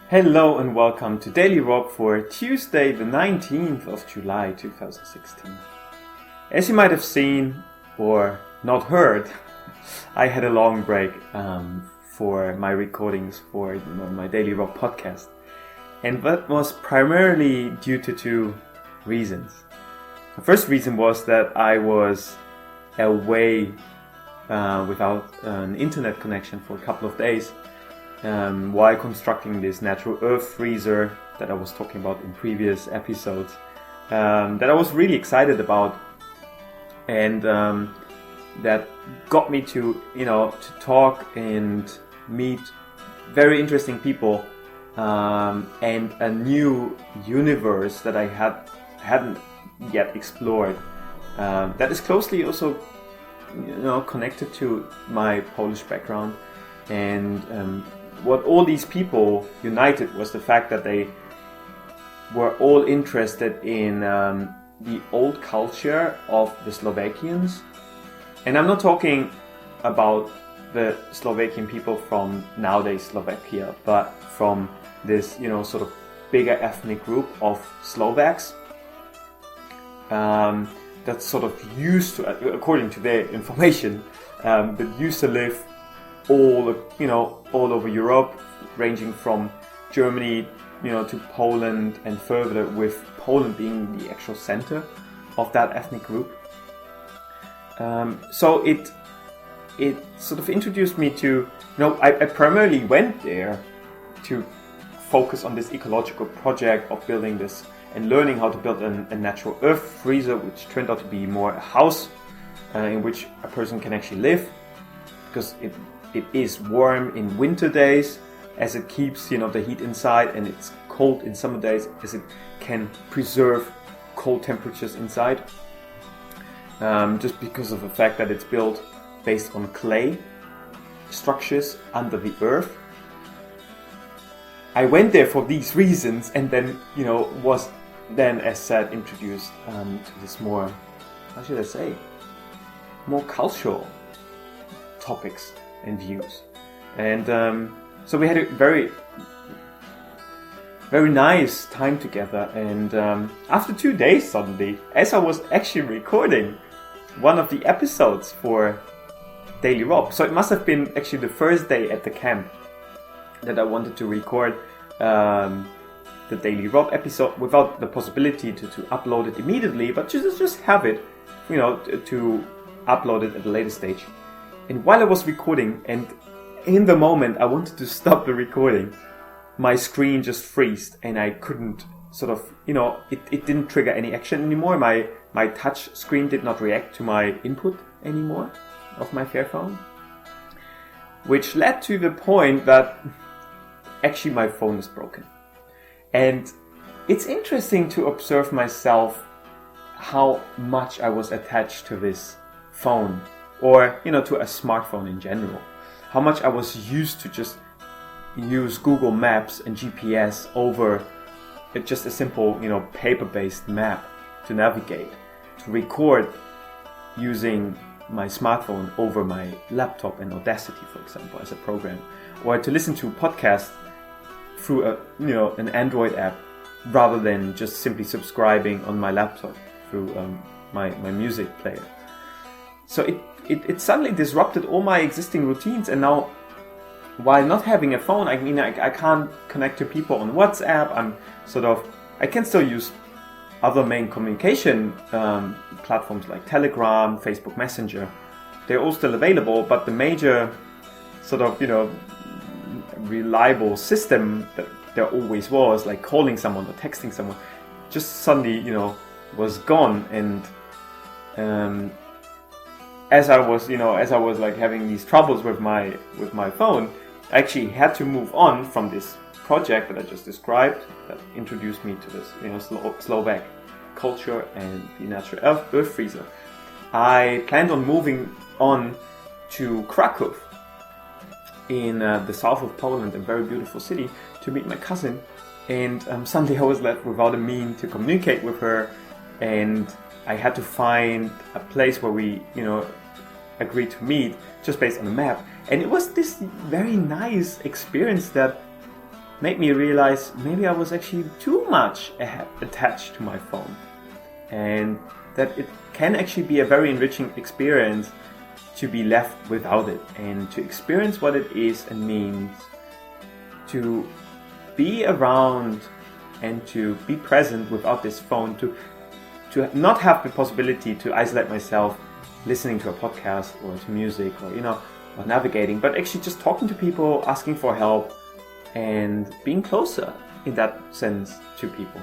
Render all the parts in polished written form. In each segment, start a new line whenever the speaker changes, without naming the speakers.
Hello and welcome to Daily Rob for Tuesday the 19th of July 2016. As you might have seen or not heard, I had a long break for my recordings for my Daily Rob podcast. And that was primarily due to two reasons. The first reason was that I was away without an internet connection for a couple of days. While constructing this natural earth freezer that I was talking about in previous episodes, that I was really excited about, and that got me to talk and meet very interesting people, and a new universe that I hadn't yet explored, that is closely also connected to my Polish background. And what all these people united was the fact that they were all interested in the old culture of the Slovakians. And I'm not talking about the Slovakian people from nowadays Slovakia, but from this, sort of bigger ethnic group of Slovaks that sort of used to, according to their information, that used to live all over Europe, ranging from Germany, to Poland and further, with Poland being the actual center of that ethnic group. So it sort of introduced me to, I primarily went there to focus on this ecological project of building this and learning how to build a natural earth freezer, which turned out to be more a house in which a person can actually live, because it is warm in winter days as it keeps the heat inside, and it's cold in summer days as it can preserve cold temperatures inside, just because of the fact that it's built based on clay structures under the earth. I went there for these reasons, and then was then, as said, introduced to this more, how should I say, more cultural topics and views. And so we had a very, very nice time together. And after 2 days, suddenly, as I was actually recording one of the episodes for Daily Rob, so it must have been actually the first day at the camp that I wanted to record the Daily Rob episode without the possibility to upload it immediately, but just have it, to upload it at a later stage. And while I was recording, and in the moment I wanted to stop the recording, my screen just freezed, and I couldn't it didn't trigger any action anymore. My touch screen did not react to my input anymore of my Fairphone, which led to the point that actually my phone is broken. And it's interesting to observe myself how much I was attached to this phone, or to a smartphone in general. How much I was used to just use Google Maps and GPS over just a simple paper-based map to navigate, to record using my smartphone over my laptop and Audacity, for example, as a program, or to listen to podcasts through an Android app rather than just simply subscribing on my laptop through my music player. So it suddenly disrupted all my existing routines, and now, while not having a phone, I can't connect to people on WhatsApp. I can still use other main communication platforms like Telegram, Facebook Messenger. They're all still available, but the major reliable system that there always was, like calling someone or texting someone, just suddenly was gone. And as I was like having these troubles with my phone, I actually had to move on from this project that I just described, that introduced me to this Slovak culture and the natural earth freezer. I planned on moving on to Krakow in the south of Poland, a very beautiful city, to meet my cousin. And suddenly I was left without a means to communicate with her, and I had to find a place where we, agreed to meet just based on the map. And it was this very nice experience that made me realize maybe I was actually too much attached to my phone, and that it can actually be a very enriching experience to be left without it and to experience what it is and means to be around and to be present without this phone, to not have the possibility to isolate myself listening to a podcast or to music or or navigating, but actually just talking to people, asking for help, and being closer in that sense to people.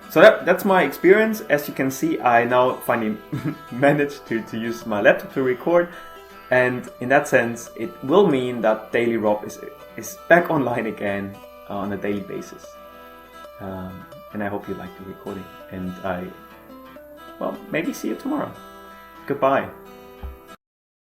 So that's my experience. As you can see, I now finally managed to use my laptop to record, and in that sense it will mean that Daily Rob is back online again on a daily basis. And I hope you like the recording, and maybe see you tomorrow. Goodbye.